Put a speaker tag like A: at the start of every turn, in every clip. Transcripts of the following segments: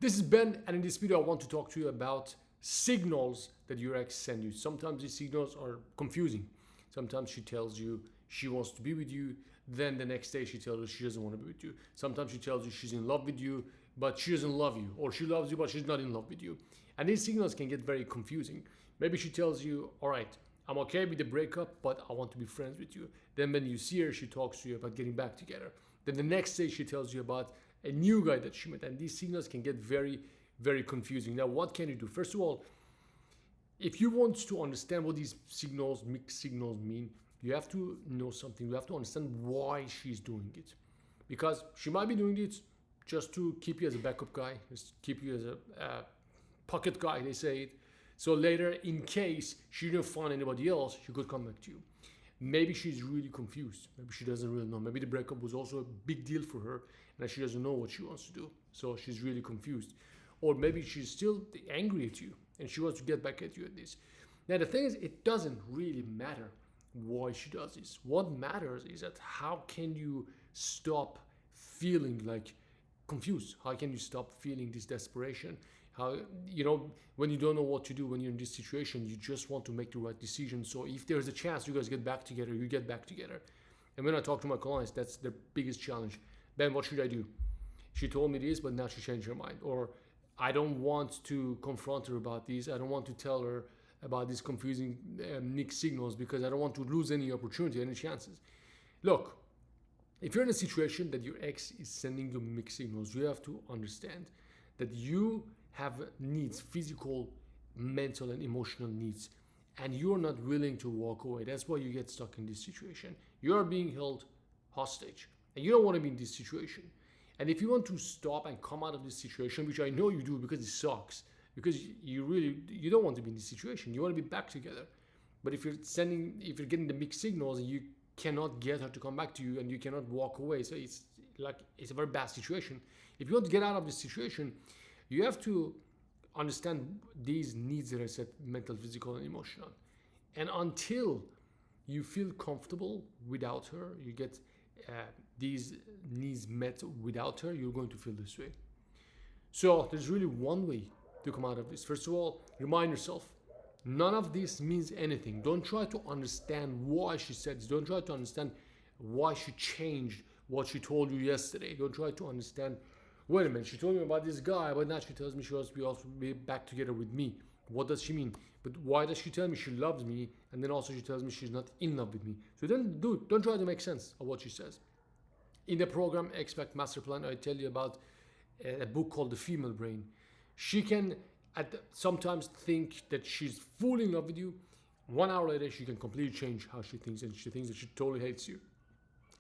A: This is Ben, and in this video I want to talk to you about signals that your ex send you. Sometimes these signals are confusing. Sometimes she tells you she wants to be with you, then the next day she tells you she doesn't want to be with you. Sometimes she tells you she's in love with you, but she doesn't love you, or she loves you, but she's not in love with you. And these signals can get very confusing. Maybe she tells you, all right, I'm okay with the breakup, but I want to be friends with you. Then when you see her, she talks to you about getting back together. Then the next day she tells you about a new guy that she met. And these signals can get very, very confusing. Now, what can you do? First of all, if you want to understand what these signals, mixed signals mean, you have to know something. You have to understand why she's doing it. Because she might be doing it just to keep you as a backup guy, just keep you as a pocket guy, they say it. So later, in case she didn't find anybody else, she could come back to you. Maybe she's really confused. Maybe she doesn't really know. Maybe the breakup was also a big deal for her and she doesn't know what she wants to do. So she's really confused. Or maybe she's still angry at you and she wants to get back at you at this. Now the thing is, it doesn't really matter why she does this. What matters is that how can you stop feeling like confused? How can you stop feeling this desperation? How, when you don't know what to do when you're in this situation, you just want to make the right decision. So if there's a chance you guys get back together, you get back together. And when I talk to my clients, that's their biggest challenge. Ben, what should I do? She told me this, but now she changed her mind. Or I don't want to confront her about this. I don't want to tell her about these confusing mixed signals because I don't want to lose any opportunity, any chances. Look, if you're in a situation that your ex is sending you mixed signals, you have to understand that you have needs, physical, mental, and emotional needs, and you're not willing to walk away. That's why you get stuck in this situation. You're being held hostage, and you don't want to be in this situation. And if you want to stop and come out of this situation, which I know you do because it sucks, because you don't want to be in this situation. You want to be back together. But if you're getting the mixed signals and you cannot get her to come back to you and you cannot walk away, so it's a very bad situation. If you want to get out of this situation, you have to understand these needs that I said: mental, physical, and emotional. And until you feel comfortable without her, you get these needs met without her, you're going to feel this way. So there's really one way to come out of this. First of all, remind yourself, none of this means anything. Don't try to understand why she said this. Don't try to understand why she changed what she told you yesterday. Don't try to understand, wait a minute, she told me about this guy, but now she tells me she wants to be back together with me. What does she mean? But why does she tell me she loves me and then also she tells me she's not in love with me? So don't try to make sense of what she says. In the program Expect Master Plan, I tell you about a book called The Female Brain. She can sometimes think that she's fully in love with you. 1 hour later, she can completely change how she thinks, and she thinks that she totally hates you.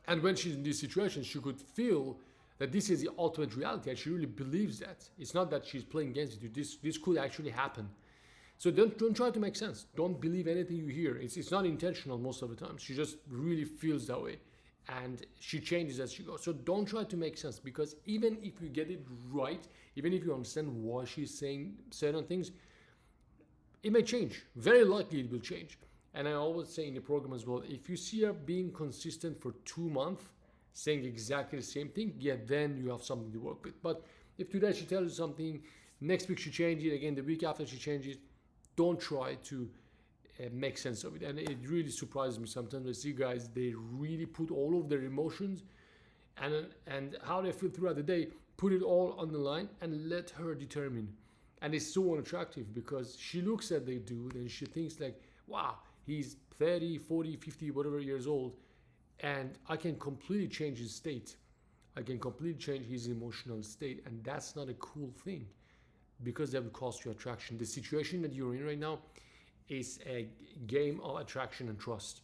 A: And when she's in this situation, she could feel that this is the ultimate reality, and she really believes that. It's not that she's playing against you. This could actually happen. So don't try to make sense. Don't believe anything you hear. It's not intentional most of the time. She just really feels that way, and she changes as she goes. So don't try to make sense, because even if you get it right, even if you understand why she's saying certain things, it may change. Very likely it will change. And I always say in the program as well, if you see her being consistent for 2 months, saying exactly the same thing, yeah, then you have something to work with. But if today she tells you something, next week she changes it, again the week after she changes, don't try to make sense of it. And it really surprises me sometimes. I see guys, they really put all of their emotions and how they feel throughout the day, put it all on the line and let her determine. And it's so unattractive, because she looks at the dude and she thinks like, wow, he's 30, 40, 50, whatever years old, and I can completely change his state. I can completely change his emotional state, and that's not a cool thing, because that will cost you attraction. The situation that you're in right now is a game of attraction and trust.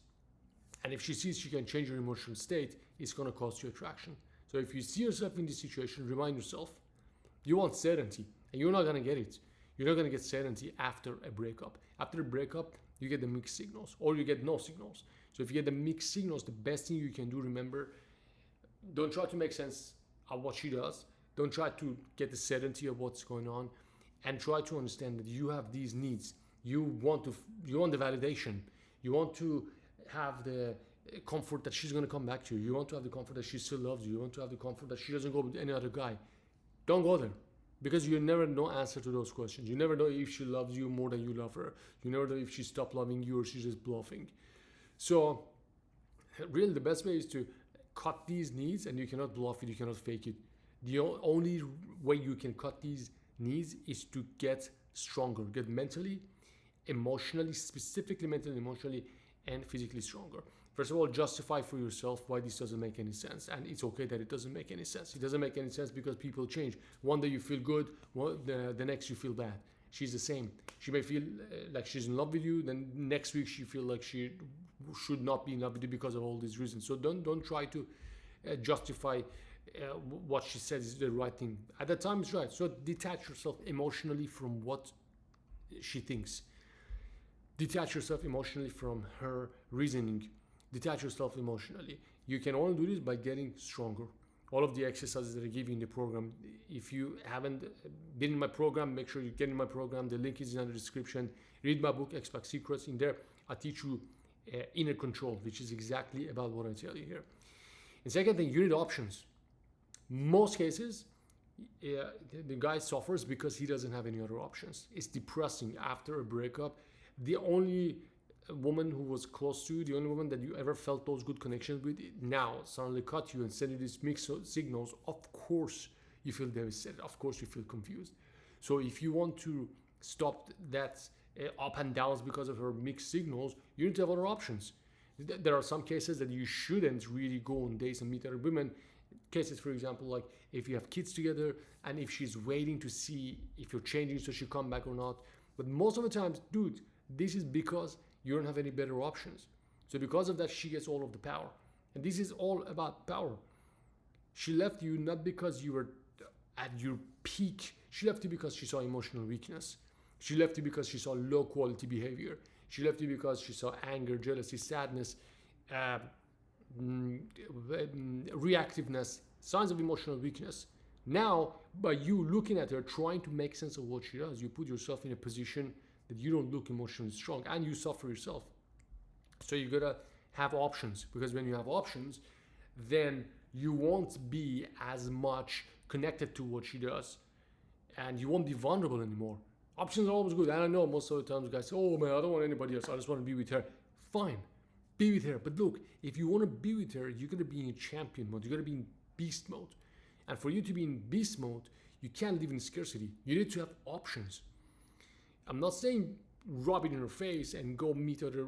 A: And if she sees she can change your emotional state, it's going to cost you attraction. So if you see yourself in this situation, remind yourself, you want certainty, and you're not going to get it. You're not going to get certainty after a breakup. After a breakup, you get the mixed signals, or you get no signals. So if you get the mixed signals, the best thing you can do, remember, don't try to make sense of what she does. Don't try to get the certainty of what's going on, and try to understand that you have these needs. You want the validation. You want to have the comfort that she's going to come back to you. You want to have the comfort that she still loves you. You want to have the comfort that she doesn't go with any other guy. Don't go there. because you never know answer to those questions. You never know if she loves you more than you love her. You never know if she stopped loving you or she's just bluffing. So really the best way is to cut these needs, and you cannot bluff it, you cannot fake it. The only way you can cut these needs is to get stronger, get mentally, emotionally, specifically mentally, emotionally, and physically stronger. First of all, justify for yourself why this doesn't make any sense. And it's okay that it doesn't make any sense. It doesn't make any sense because people change. One day you feel good, the next you feel bad. She's the same. She may feel like she's in love with you, then next week she feel like she should not be in love with you because of all these reasons. So don't try to justify what she says is the right thing. At that time, it's right. So detach yourself emotionally from what she thinks. Detach yourself emotionally from her reasoning. Detach yourself emotionally. You can only do this by getting stronger. All of the exercises that I give you in the program, if you haven't been in my program, make sure you get in my program. The link is in the description. Read my book, X-Pac Secrets. In there, I teach you inner control, which is exactly about what I tell you here. And second thing, you need options. Most cases, the guy suffers because he doesn't have any other options. It's depressing after a breakup. The only woman who was close to you, the only woman that you ever felt those good connections with, now suddenly cut you and send you these mixed signals. Of course you feel devastated. Of course you feel confused. So if you want to stop that up and downs because of her mixed signals, you need to have other options. There are some cases that you shouldn't really go on dates and meet other women. Cases, for example, like if you have kids together and if she's waiting to see if you're changing so she'll come back or not. But most of the times, dude, this is because you don't have any better options. So because of that, she gets all of the power. And this is all about power. She left you not because you were at your peak. She left you because she saw emotional weakness. She left you because she saw low quality behavior. She left you because she saw anger, jealousy, sadness, reactiveness, signs of emotional weakness. Now, by you looking at her, trying to make sense of what she does, you put yourself in a position that you don't look emotionally strong and you suffer yourself. So you gotta have options, because when you have options, then you won't be as much connected to what she does and you won't be vulnerable anymore. Options are always good. And I know most of the times guys say, oh man, I don't want anybody else. I just want to be with her. Fine, be with her. But look, if you want to be with her, you're gonna be in champion mode. You gotta be in beast mode. And for you to be in beast mode, you can't live in scarcity. You need to have options. I'm not saying rub it in her face and go meet other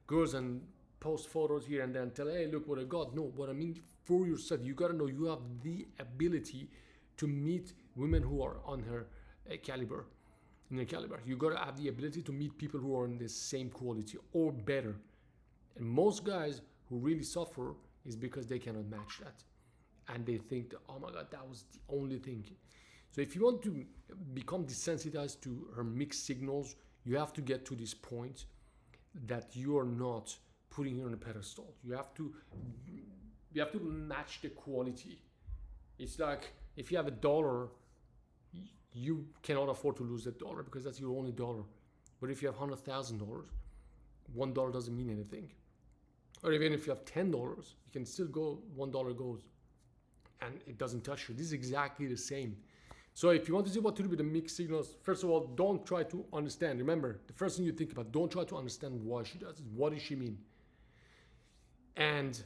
A: girls and post photos here and there and tell, hey, look what I got. No, what I mean for yourself, you gotta know you have the ability to meet women who are on her caliber. In her caliber, you gotta have the ability to meet people who are in the same quality or better. And most guys who really suffer is because they cannot match that. And they think, oh my God, that was the only thing. So if you want to become desensitized to her mixed signals, you have to get to this point that you are not putting her on a pedestal. You have to match the quality. It's like if you have $1, you cannot afford to lose that dollar because that's your only dollar. But if you have $100,000, $1 doesn't mean anything. Or even if you have $10, you can still go, $1 goes and it doesn't touch you. This is exactly the same. So if you want to see what to do with the mixed signals, first of all, don't try to understand. Remember, the first thing you think about, don't try to understand why she does it. What does she mean? And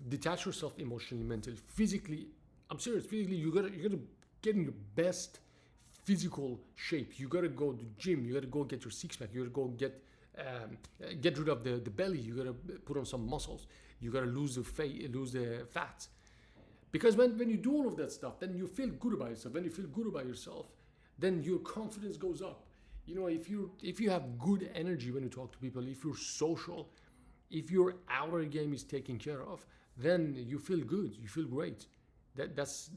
A: detach yourself emotionally, mentally, physically. I'm serious, physically, you gotta get in your best physical shape. You gotta go to the gym. You gotta go get your six pack. You gotta go get rid of the belly. You gotta put on some muscles. You gotta lose the fat. Because when you do all of that stuff, then you feel good about yourself. When you feel good about yourself, then your confidence goes up. You know, if you have good energy when you talk to people, if you're social, if your outer game is taken care of, then you feel good. You feel great. That's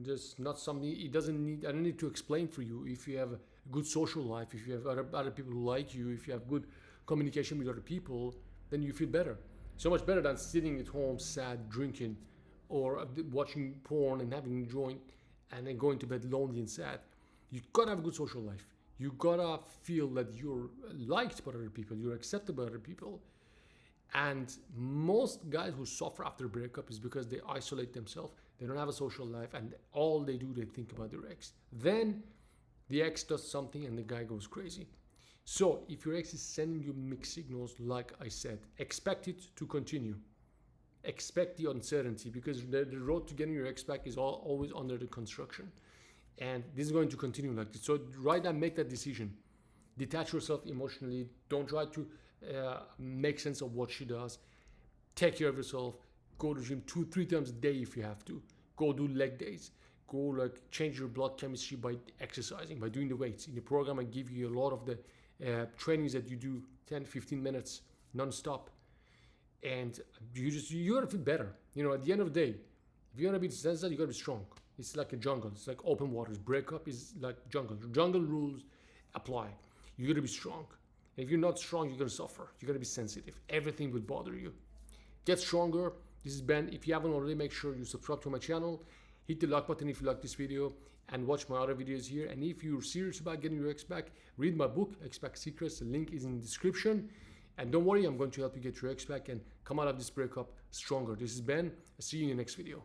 A: just not something. It doesn't need. I don't need to explain for you. If you have a good social life, if you have other people who like you, if you have good communication with other people, then you feel better. So much better than sitting at home, sad, drinking, or watching porn and having a joint and then going to bed lonely and sad. You gotta have a good social life. You gotta feel that you're liked by other people, you're accepted by other people. And most guys who suffer after a breakup is because they isolate themselves. they don't have a social life, and all they do, they think about their ex. Then the ex does something and the guy goes crazy. So if your ex is sending you mixed signals, like I said, expect it to continue. Expect the uncertainty, because the road to getting your ex back is always under the construction. And this is going to continue like this. So right now, make that decision. Detach yourself emotionally. Don't try to make sense of what she does. Take care of yourself. Go to the gym 2-3 times a day if you have to. Go do leg days. Go like change your blood chemistry by exercising, by doing the weights. In the program, I give you a lot of the trainings that you do 10-15 minutes non-stop. And you gotta feel better. At the end of the day, if you're gonna be desensitized, you gotta be strong. It's like a jungle. It's like open waters. Breakup is like jungle. Jungle rules apply. You gotta be strong. And if you're not strong, you're gonna suffer. You gotta be sensitive. Everything will bother you. Get stronger. This is Ben. If you haven't already, make sure you subscribe to my channel. Hit the like button if you like this video, and watch my other videos here. And if you're serious about getting your ex back, read my book, Ex Back Secrets. The link is in the description. And don't worry, I'm going to help you get your ex back and come out of this breakup stronger. This is Ben. I'll see you in the next video.